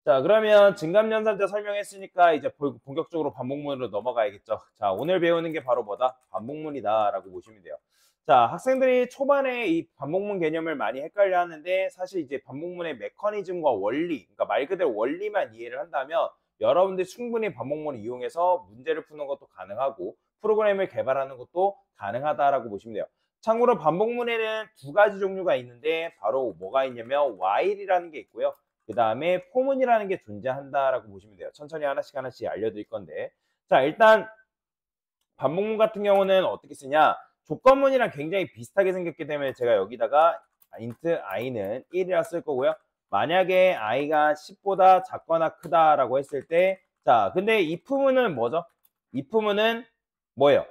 자, 그러면 증감연산자 설명했으니까 이제 본격적으로 반복문으로 넘어가야겠죠. 자, 오늘 배우는 게 바로 뭐다? 반복문이다라고 보시면 돼요. 자, 학생들이 초반에 이 반복문 개념을 많이 헷갈려 하는데 사실 이제 반복문의 메커니즘과 원리, 그러니까 말 그대로 원리만 이해를 한다면 여러분들이 충분히 반복문을 이용해서 문제를 푸는 것도 가능하고 프로그램을 개발하는 것도 가능하다라고 보시면 돼요. 참고로 반복문에는 두 가지 종류가 있는데 바로 뭐가 있냐면 while이라는 게 있고요. 그 다음에 포문이라는 게 존재한다라고 보시면 돼요. 천천히 하나씩 알려드릴 건데. 자, 일단 반복문 같은 경우는 어떻게 쓰냐? 조건문이랑 굉장히 비슷하게 생겼기 때문에 제가 여기다가 int i는 1이라 쓸 거고요. 만약에 i가 10보다 작거나 크다라고 했을 때, 자, 근데 if문은 뭐죠? if문은 뭐예요?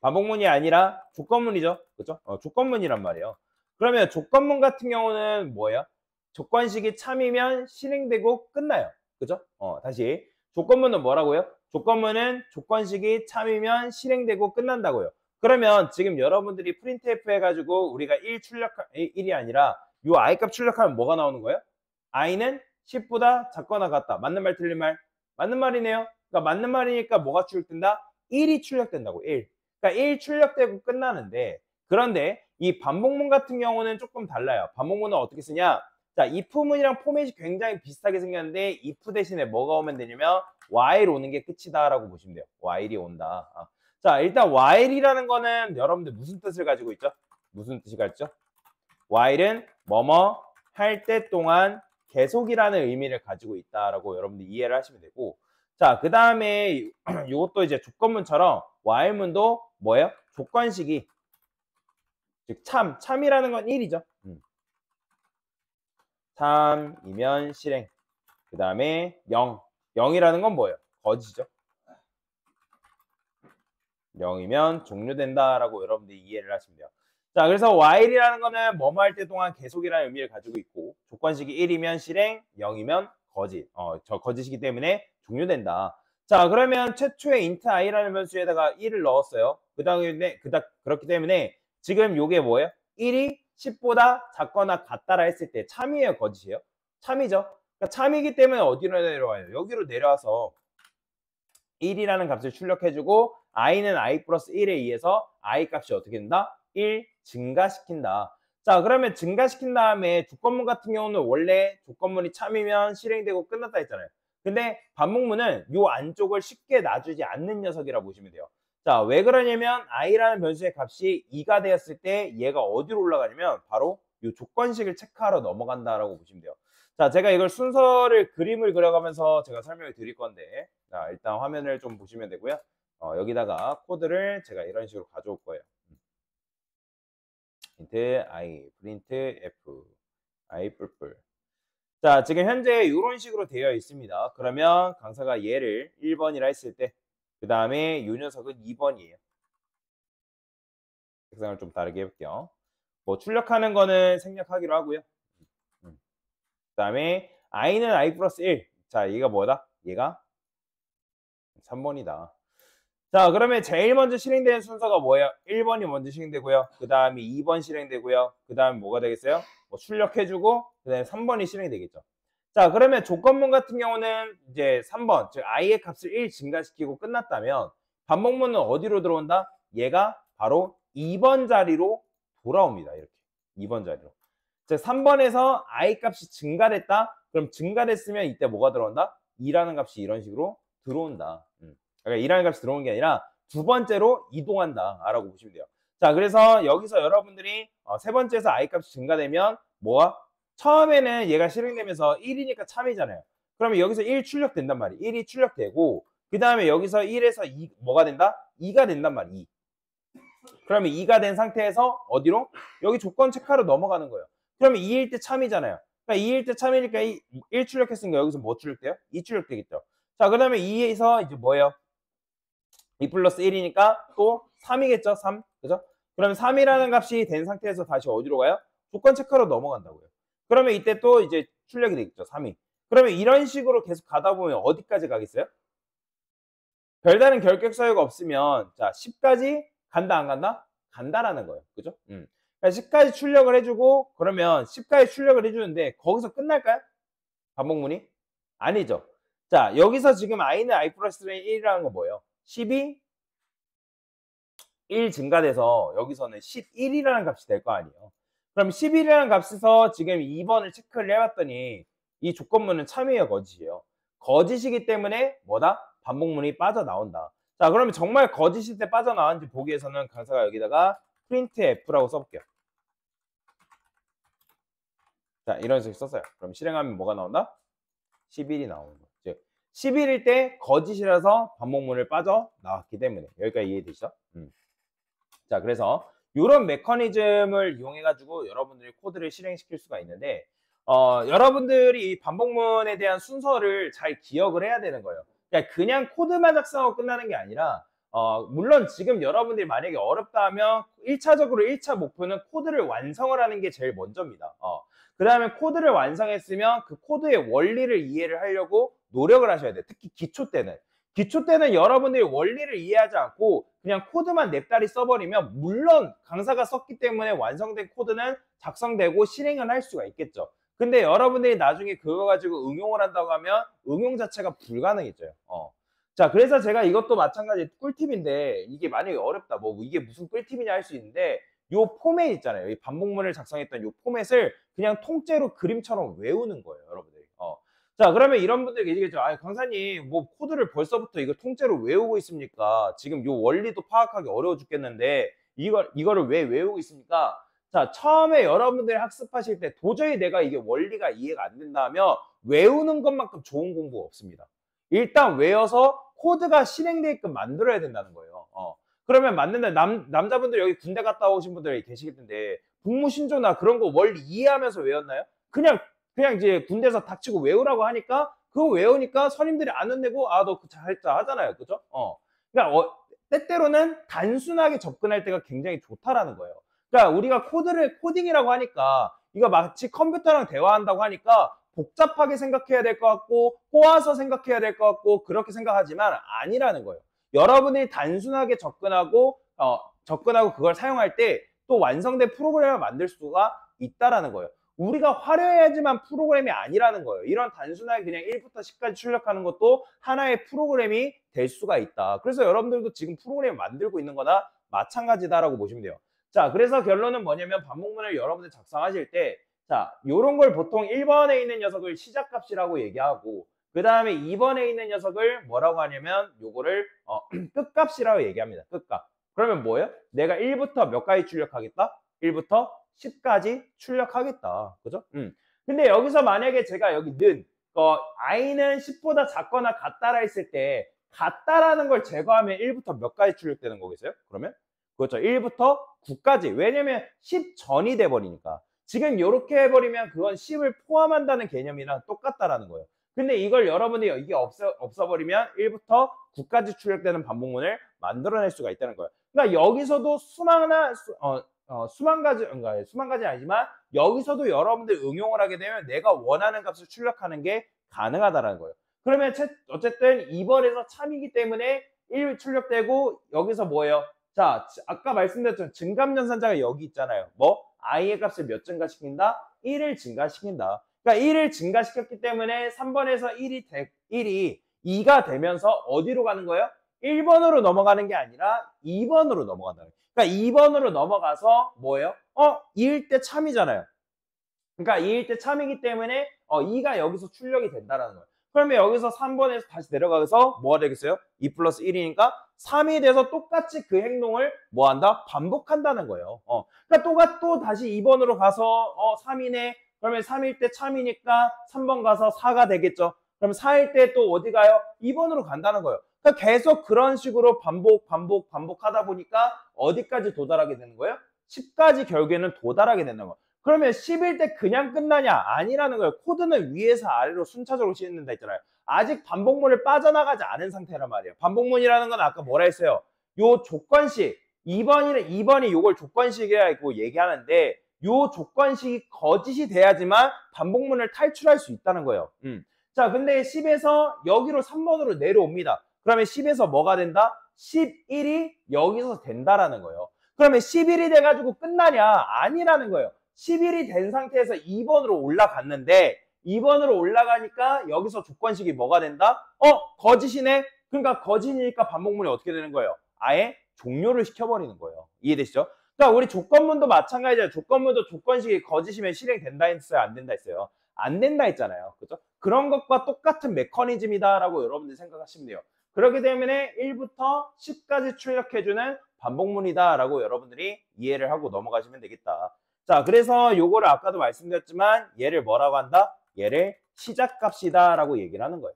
반복문이 아니라 조건문이죠. 그죠? 조건문이란 말이에요. 그러면 조건문 같은 경우는 뭐예요? 조건식이 참이면 실행되고 끝나요. 그죠? 다시. 조건문은 뭐라고요? 조건문은 조건식이 참이면 실행되고 끝난다고요. 그러면 지금 여러분들이 프린트F 해가지고 우리가 1이 아니라 요 i 값 출력하면 뭐가 나오는 거예요? i는 10보다 작거나 같다. 맞는 말 틀린 말? 맞는 말이네요. 그러니까 맞는 말이니까 뭐가 출력된다? 1이 출력된다고. 1. 그러니까 1 출력되고 끝나는데, 그런데 이 반복문 같은 경우는 조금 달라요. 반복문은 어떻게 쓰냐? 자, if문이랑 포맷이 굉장히 비슷하게 생겼는데 if 대신에 뭐가 오면 되냐면 while 오는 게 끝이다라고 보시면 돼요. while이 온다. 자, 일단 while이라는 거는 여러분들 무슨 뜻을 가지고 있죠? 무슨 뜻이 가지죠? while은 뭐뭐 할 때 동안 계속이라는 의미를 가지고 있다라고 여러분들 이해를 하시면 되고, 자, 그 다음에 이것도 이제 조건문처럼 while문도 뭐예요? 조건식이, 즉 참이라는 건 1이죠. 참이면 실행. 그 다음에 0. 0이라는 건 뭐예요? 거지죠. 0이면 종료된다라고 여러분들이 이해를 하시면 돼요. 자, 그래서 while이라는 거는 뭐뭐 할 때 동안 계속이라는 의미를 가지고 있고, 조건식이 1이면 실행, 0이면 거짓. 저 거짓이기 때문에 종료된다. 자, 그러면 최초의 int i라는 변수에다가 1을 넣었어요. 그렇기 때문에 지금 요게 뭐예요? 1이 10보다 작거나 같다라 했을 때 참이에요, 거짓이에요? 참이죠. 그러니까 참이기 때문에 어디로 내려와요? 여기로 내려와서 1이라는 값을 출력해주고 i는 i 플러스 1에 의해서 i 값이 어떻게 된다? 1 증가시킨다. 자, 그러면 증가시킨 다음에 조건문 같은 경우는 원래 조건문이 참이면 실행되고 끝났다 했잖아요. 근데 반복문은 요 안쪽을 쉽게 놔주지 않는 녀석이라고 보시면 돼요. 자, 왜 그러냐면 i라는 변수의 값이 2가 되었을 때 얘가 어디로 올라가냐면 바로 요 조건식을 체크하러 넘어간다라고 보시면 돼요. 자, 제가 이걸 순서를 그림을 그려가면서 제가 설명을 드릴 건데, 자, 일단 화면을 좀 보시면 되고요. 여기다가 코드를 제가 이런 식으로 가져올 거예요. int i, print f, i 뿔뿔. 자, 지금 현재 이런 식으로 되어 있습니다. 그러면 강사가 얘를 1번이라 했을 때, 그 다음에 이 녀석은 2번이에요. 색상을 좀 다르게 해볼게요. 뭐 출력하는 거는 생략하기로 하고요. 그 다음에 i는 i 플러스 1. 자, 얘가 뭐다? 얘가 3번이다. 자, 그러면 제일 먼저 실행되는 순서가 뭐예요? 1번이 먼저 실행되고요. 그 다음에 2번 실행되고요. 그 다음에 뭐가 되겠어요? 뭐 출력해주고, 그 다음에 3번이 실행되겠죠. 자, 그러면 조건문 같은 경우는 이제 3번, 즉 i의 값을 1 증가시키고 끝났다면 반복문은 어디로 들어온다? 얘가 바로 2번 자리로 돌아옵니다. 이렇게. 2번 자리로. 즉 3번에서 i 값이 증가됐다? 그럼 증가됐으면 이때 뭐가 들어온다? 2라는 값이 이런 식으로 들어온다. 그러니까 2라는 값이 들어오는 게 아니라 두 번째로 이동한다 라고 보시면 돼요. 자, 그래서 여기서 여러분들이 세 번째에서 i 값이 증가되면 뭐가? 처음에는 얘가 실행되면서 1이니까 참이잖아요. 그러면 여기서 1 출력된단 말이에요. 1이 출력되고 그 다음에 여기서 1에서 2 뭐가 된다? 2가 된단 말이에요. 2. 그러면 2가 된 상태에서 어디로? 여기 조건 체크하러 넘어가는 거예요. 그러면 2일 때 참이잖아요. 그러니까 2일 때 참이니까 1 출력했으니까 여기서 뭐 출력돼요? 2 출력되겠죠. 자, 그 다음에 2에서 이제 뭐예요? 2 플러스 1이니까 또 3이겠죠? 3. 그죠? 그러면 3이라는 값이 된 상태에서 다시 어디로 가요? 조건 체크로 넘어간다고요. 그러면 이때 또 이제 출력이 되겠죠? 3이. 그러면 이런 식으로 계속 가다 보면 어디까지 가겠어요? 별다른 결격 사유가 없으면 자 10까지 간다 안 간다? 간다라는 거예요. 그죠? 그러니까 10까지 출력을 해주고 그러면 10까지 출력을 해주는데 거기서 끝날까요? 반복문이? 아니죠. 자, 여기서 지금 i는 i 플러스 1이라는 건 뭐예요? 10이 1 증가돼서 여기서는 11이라는 값이 될 거 아니에요. 그럼 11이라는 값에서 지금 2번을 체크를 해봤더니 이 조건문은 참이에요, 거짓이에요? 거짓이기 때문에 뭐다? 반복문이 빠져나온다. 자, 그러면 정말 거짓일 때 빠져나왔는지 보기 위해서는 강사가 여기다가 printf라고 써볼게요. 자, 이런 식으로 썼어요. 그럼 실행하면 뭐가 나온다? 11이 나오는 거죠. 즉 11일 때 거짓이라서 반복문을 빠져나왔기 때문에 여기까지 이해되시죠? 자, 그래서 이런 메커니즘을 이용해 가지고 여러분들이 코드를 실행시킬 수가 있는데 여러분들이 이 반복문에 대한 순서를 잘 기억을 해야 되는 거예요. 그냥 코드만 작성하고 끝나는 게 아니라 물론 지금 여러분들이 만약에 어렵다 하면 1차적으로 1차 목표는 코드를 완성을 하는 게 제일 먼저입니다. 그 다음에 코드를 완성했으면 그 코드의 원리를 이해를 하려고 노력을 하셔야 돼요. 특히 기초 때는. 기초 때는 여러분들이 원리를 이해하지 않고 그냥 코드만 냅다리 써버리면 물론 강사가 썼기 때문에 완성된 코드는 작성되고 실행을 할 수가 있겠죠. 근데 여러분들이 나중에 그거 가지고 응용을 한다고 하면 응용 자체가 불가능해져요. 자, 그래서 제가 이것도 마찬가지 꿀팁인데 이게 만약에 어렵다, 뭐 이게 무슨 꿀팁이냐 할 수 있는데 요 포맷 있잖아요. 이 반복문을 작성했던 요 포맷을 그냥 통째로 그림처럼 외우는 거예요, 여러분들이. 자, 그러면 이런 분들이 계시겠죠. 아, 강사님, 뭐 코드를 벌써부터 이거 통째로 외우고 있습니까? 지금 요 원리도 파악하기 어려워 죽겠는데 이거를 왜 외우고 있습니까? 자, 처음에 여러분들이 학습하실 때 도저히 내가 이게 원리가 이해가 안 된다면 외우는 것만큼 좋은 공부 없습니다. 일단 외워서 코드가 실행되게끔 만들어야 된다는 거예요. 그러면 맞는데 남자분들 여기 군대 갔다 오신 분들이 계시겠는데 북무신조나 그런 거 원리 이해하면서 외웠나요? 그냥 이제 군대에서 닥치고 외우라고 하니까 그거 외우니까 선임들이 안 혼내고 아, 너 잘했다 하잖아요. 그죠? 그러니까 때때로는 단순하게 접근할 때가 굉장히 좋다라는 거예요. 그러니까 우리가 코드를 코딩이라고 하니까 이거 마치 컴퓨터랑 대화한다고 하니까 복잡하게 생각해야 될 것 같고 꼬아서 생각해야 될 것 같고 그렇게 생각하지만 아니라는 거예요. 여러분이 단순하게 접근하고 그걸 사용할 때 또 완성된 프로그램을 만들 수가 있다라는 거예요. 우리가 화려해야지만 프로그램이 아니라는 거예요. 이런 단순하게 그냥 1부터 10까지 출력하는 것도 하나의 프로그램이 될 수가 있다. 그래서 여러분들도 지금 프로그램을 만들고 있는 거나 마찬가지다라고 보시면 돼요. 자, 그래서 결론은 뭐냐면 반복문을 여러분들 작성하실 때 자, 요런 걸 보통 1번에 있는 녀석을 시작값이라고 얘기하고 그 다음에 2번에 있는 녀석을 뭐라고 하냐면 요거를 끝값이라고 얘기합니다. 끝값. 그러면 뭐예요? 내가 1부터 몇 가지 출력하겠다? 1부터 10까지 출력하겠다. 그죠? 근데 여기서 만약에 제가 여기 는 i는 10보다 작거나 같다라 했을 때 같다라는 걸 제거하면 1부터 몇 가지 출력되는 거겠어요? 그러면? 그렇죠. 1부터 9까지. 왜냐면 10 전이 돼버리니까. 지금 이렇게 해버리면 그건 10을 포함한다는 개념이랑 똑같다라는 거예요. 근데 이걸 여러분이 이게 없어버리면 1부터 9까지 출력되는 반복문을 만들어낼 수가 있다는 거예요. 그러니까 여기서도 수만 가지 아니지만 여기서도 여러분들 응용을 하게 되면 내가 원하는 값을 출력하는 게 가능하다는 거예요. 그러면 어쨌든 2번에서 참이기 때문에 1 출력되고 여기서 뭐예요? 자, 아까 말씀드렸던 증감연산자가 여기 있잖아요. 뭐? i의 값을 몇 증가시킨다? 1을 증가시킨다. 그러니까 1을 증가시켰기 때문에 3번에서 1이 2가 되면서 어디로 가는 거예요? 1번으로 넘어가는 게 아니라 2번으로 넘어간다. 그러니까 2번으로 넘어가서 뭐예요? 2일 때 참이잖아요. 그러니까 2일 때 참이기 때문에 2가 여기서 출력이 된다는 거예요. 그러면 여기서 3번에서 다시 내려가서 뭐가 되겠어요? 2 플러스 1이니까 3이 돼서 똑같이 그 행동을 뭐 한다? 반복한다는 거예요. 그러니까 또 다시 2번으로 가서 3이네. 그러면 3일 때 참이니까 3번 가서 4가 되겠죠. 그럼 4일 때 또 어디 가요? 2번으로 간다는 거예요. 그러니까 계속 그런 식으로 반복하다 보니까 어디까지 도달하게 되는 거예요? 10까지 결국에는 도달하게 되는 거예요. 그러면 10일 때 그냥 끝나냐? 아니라는 거예요. 코드는 위에서 아래로 순차적으로 씻는다 했잖아요. 아직 반복문을 빠져나가지 않은 상태란 말이에요. 반복문이라는 건 아까 뭐라 했어요? 요 조건식, 2번이 요걸 조건식이라고 얘기하는데 요 조건식이 거짓이 돼야지만 반복문을 탈출할 수 있다는 거예요. 자, 근데 10에서 여기로 3번으로 내려옵니다. 그러면 10에서 뭐가 된다? 11이 여기서 된다라는 거예요. 그러면 11이 돼가지고 끝나냐? 아니라는 거예요. 10일이 된 상태에서 2번으로 올라갔는데 2번으로 올라가니까 여기서 조건식이 뭐가 된다? 거짓이네? 그러니까 거짓이니까 반복문이 어떻게 되는 거예요? 아예 종료를 시켜버리는 거예요. 이해되시죠? 그러니까 우리 조건문도 마찬가지예요. 조건문도 조건식이 거짓이면 실행된다 했어요? 안 된다 했어요? 안 된다 했잖아요. 그죠? 그런 것과 똑같은 메커니즘이다라고 여러분들이 생각하시면 돼요. 그렇기 때문에 1부터 10까지 출력해주는 반복문이다라고 여러분들이 이해를 하고 넘어가시면 되겠다. 자, 그래서 요거를 아까도 말씀드렸지만 얘를 뭐라고 한다? 얘를 시작값이다라고 얘기를 하는 거예요.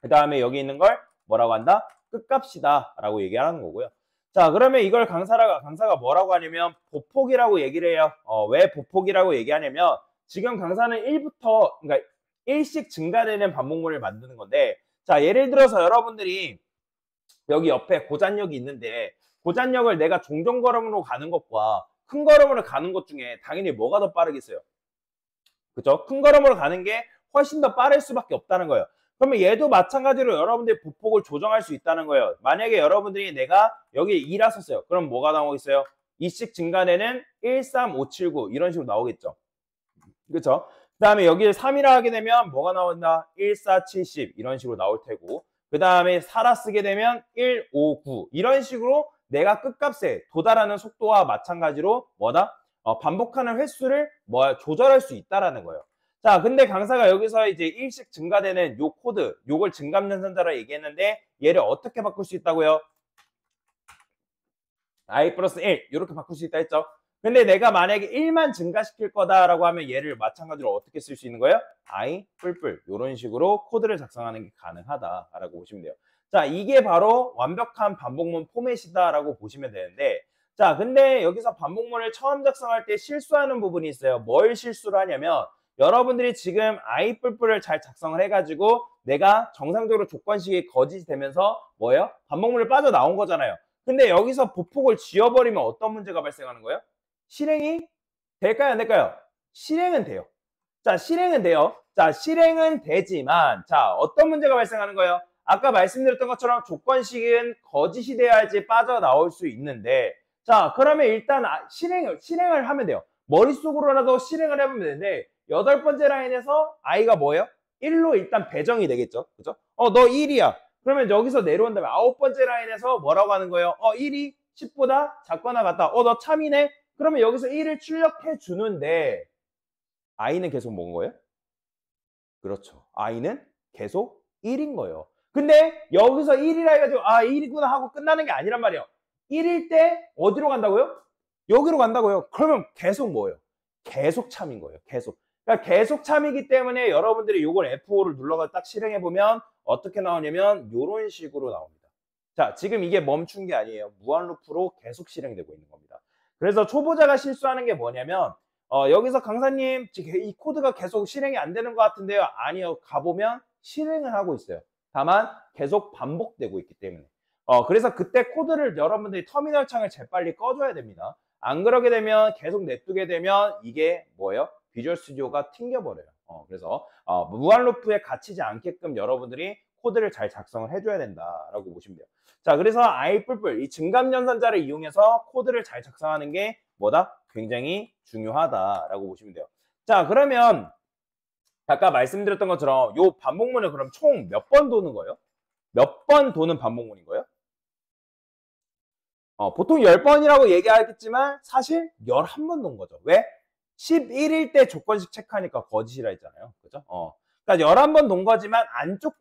그 다음에 여기 있는 걸 뭐라고 한다? 끝값이다라고 얘기를 하는 거고요. 자, 그러면 이걸 강사가 뭐라고 하냐면 보폭이라고 얘기를 해요. 왜 보폭이라고 얘기하냐면 지금 강사는 1부터 그러니까 1씩 증가되는 반복문을 만드는 건데, 자, 예를 들어서 여러분들이 여기 옆에 고잔역이 있는데 고잔역을 내가 종종 걸음으로 가는 것과 큰 걸음으로 가는 것 중에 당연히 뭐가 더 빠르겠어요? 그죠? 큰 걸음으로 가는 게 훨씬 더 빠를 수밖에 없다는 거예요. 그러면 얘도 마찬가지로 여러분들이 보폭을 조정할 수 있다는 거예요. 만약에 여러분들이 내가 여기 2라 썼어요. 그럼 뭐가 나오겠어요? 2씩 증가되는 1, 3, 5, 7, 9 이런 식으로 나오겠죠. 그렇죠? 그 다음에 여기를 3이라 하게 되면 뭐가 나온다? 1, 4, 70 이런 식으로 나올 테고, 그 다음에 4라 쓰게 되면 1, 5, 9 이런 식으로 내가 끝값에 도달하는 속도와 마찬가지로 뭐다? 반복하는 횟수를 조절할 수 있다라는 거예요. 자, 근데 강사가 여기서 이제 1씩 증가되는 요 코드, 요걸 증감연산자라 얘기했는데 얘를 어떻게 바꿀 수 있다고요? i 플러스 1 이렇게 바꿀 수 있다 했죠. 근데 내가 만약에 1만 증가시킬 거다라고 하면 얘를 마찬가지로 어떻게 쓸 수 있는 거예요? i 뿔뿔 이런 식으로 코드를 작성하는 게 가능하다라고 보시면 돼요. 자, 이게 바로 완벽한 반복문 포맷이다라고 보시면 되는데, 자, 근데 여기서 반복문을 처음 작성할 때 실수하는 부분이 있어요. 뭘 실수를 하냐면 여러분들이 지금 i 뿔뿔을 잘 작성을 해가지고 내가 정상적으로 조건식이 거짓이 되면서 뭐예요? 반복문을 빠져나온 거잖아요. 근데 여기서 보폭을 지워버리면 어떤 문제가 발생하는 거예요? 실행이 될까요? 안 될까요? 실행은 돼요. 자, 실행은 돼요. 자, 실행은 되지만, 자, 어떤 문제가 발생하는 거예요? 아까 말씀드렸던 것처럼 조건식은 거짓이 돼야지 빠져나올 수 있는데, 자, 그러면 일단 실행을 하면 돼요. 머릿속으로라도 실행을 해보면 되는데, 8번째 라인에서 i가 뭐예요? 1로 일단 배정이 되겠죠. 그죠? 너 1이야. 그러면 여기서 내려온 다음에 9번째 라인에서 뭐라고 하는 거예요? 1이 10보다 작거나 같다. 너 참이네? 그러면 여기서 1을 출력해 주는데 i는 계속 뭔 거예요? 그렇죠. i는 계속 1인 거예요. 근데 여기서 1이라 해가지고 1이구나 하고 끝나는 게 아니란 말이에요. 1일 때 어디로 간다고요? 여기로 간다고요. 그러면 계속 뭐예요? 계속 참인 거예요. 계속. 그러니까 계속 참이기 때문에 여러분들이 이걸 F5를 눌러서 딱 실행해 보면 어떻게 나오냐면 이런 식으로 나옵니다. 자, 지금 이게 멈춘 게 아니에요. 무한 루프로 계속 실행되고 있는 겁니다. 그래서 초보자가 실수하는 게 뭐냐면 여기서 강사님 이 코드가 계속 실행이 안 되는 것 같은데요. 아니요. 가보면 실행을 하고 있어요. 다만 계속 반복되고 있기 때문에. 그래서 그때 코드를 여러분들이 터미널 창을 재빨리 꺼줘야 됩니다. 안 그러게 되면 계속 냅두게 되면 이게 뭐예요? 비주얼 스튜디오가 튕겨버려요. 그래서 무한 루프에 갇히지 않게끔 여러분들이 코드를 잘 작성을 해줘야 된다라고 보시면 돼요. 자, 그래서 i 뿔뿔 이 증감연산자를 이용해서 코드를 잘 작성하는 게 뭐다? 굉장히 중요하다라고 보시면 돼요. 자, 그러면 아까 말씀드렸던 것처럼 요 반복문을 그럼 총 몇 번 도는 거예요? 몇 번 도는 반복문인 거예요? 보통 10번이라고 얘기하겠지만 사실 11번 도는 거죠. 왜? 11일 때 조건식 체크하니까 거짓이라 했잖아요. 그죠? 그러니까 11번 논 거지만 안쪽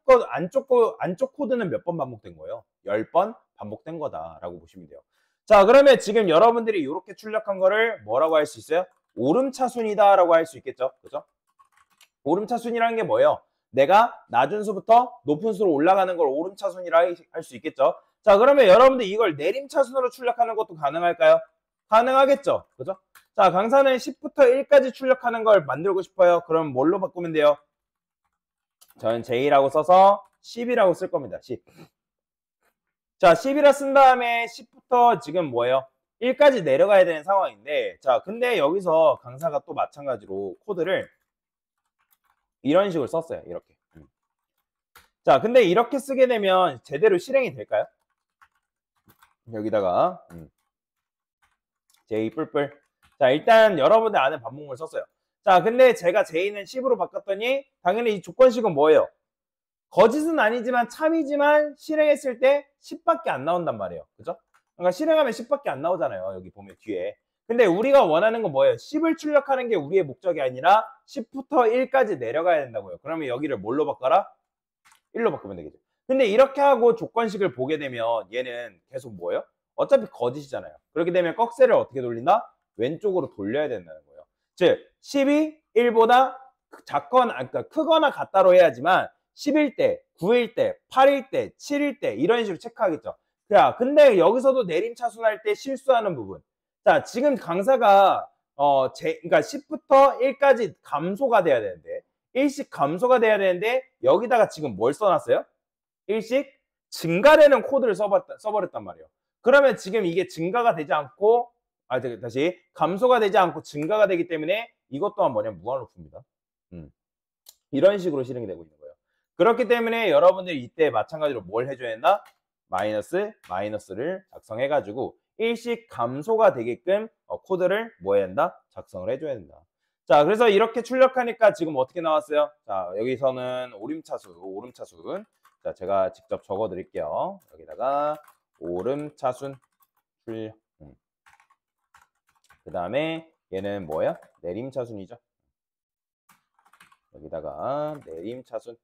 코드는 몇 번 반복된 거예요? 10번 반복된 거다라고 보시면 돼요. 자, 그러면 지금 여러분들이 이렇게 출력한 거를 뭐라고 할 수 있어요? 오름차순이다라고 할 수 있겠죠? 그죠? 오름차순이라는 게 뭐예요? 내가 낮은 수부터 높은 수로 올라가는 걸 오름차순이라 할 수 있겠죠? 자, 그러면 여러분들 이걸 내림차순으로 출력하는 것도 가능할까요? 가능하겠죠? 그죠? 자, 강사는 10부터 1까지 출력하는 걸 만들고 싶어요. 그럼 뭘로 바꾸면 돼요? 저는 J라고 써서 10이라고 쓸 겁니다. 10. 자, 10이라 쓴 다음에 10부터 지금 뭐예요? 1까지 내려가야 되는 상황인데, 자, 근데 여기서 강사가 또 마찬가지로 코드를 이런 식으로 썼어요. 이렇게. 자, 근데 이렇게 쓰게 되면 제대로 실행이 될까요? 여기다가 J 뿔뿔. 자, 일단 여러분들 안에 반복문을 썼어요. 자, 근데 제가 J는 10으로 바꿨더니 당연히 이 조건식은 뭐예요? 거짓은 아니지만 참이지만 실행했을 때 10밖에 안 나온단 말이에요. 그죠? 그러니까 실행하면 10밖에 안 나오잖아요. 여기 보면 뒤에. 근데 우리가 원하는 건 뭐예요? 10을 출력하는 게 우리의 목적이 아니라 10부터 1까지 내려가야 된다고요. 그러면 여기를 뭘로 바꿔라? 1로 바꾸면 되겠죠. 근데 이렇게 하고 조건식을 보게 되면 얘는 계속 뭐예요? 어차피 거짓이잖아요. 그렇게 되면 꺽쇠를 어떻게 돌린다? 왼쪽으로 돌려야 된다는 거예요. 즉 10이 1보다 작거나 그러니까 크거나 같다로 해야지만 10일 때, 9일 때, 8일 때, 7일 때 이런 식으로 체크하겠죠. 자, 근데 여기서도 내림차순할 때 실수하는 부분. 자, 지금 강사가 그러니까 10부터 1까지 감소가 돼야 되는데 1씩 감소가 돼야 되는데 여기다가 지금 뭘 써놨어요? 1씩 증가되는 코드를 써버렸단 말이에요. 그러면 지금 이게 증가가 되지 않고 다시 감소가 되지 않고 증가가 되기 때문에 이것 또한 뭐냐면 무한루프입니다. 이런 식으로 실행이 되고 있는 거예요. 그렇기 때문에 여러분들이 이때 마찬가지로 뭘 해줘야 된다? 마이너스를 작성해가지고 일씩 감소가 되게끔 코드를 뭐 해야 된다? 작성을 해줘야 된다. 자, 그래서 이렇게 출력하니까 지금 어떻게 나왔어요? 자, 여기서는 오름차순. 자, 제가 직접 적어 드릴게요. 여기다가 오름차순 출력. 그 다음에 얘는 뭐예요? 내림차순이죠. 여기다가 내림차순.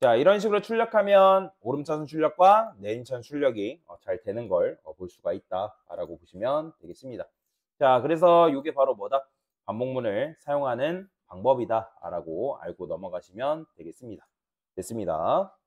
자, 이런 식으로 출력하면 오름차순 출력과 내림차순 출력이 잘 되는 걸 볼 수가 있다라고 보시면 되겠습니다. 자, 그래서 이게 바로 뭐다? 반복문을 사용하는 방법이다라고 알고 넘어가시면 되겠습니다. 됐습니다.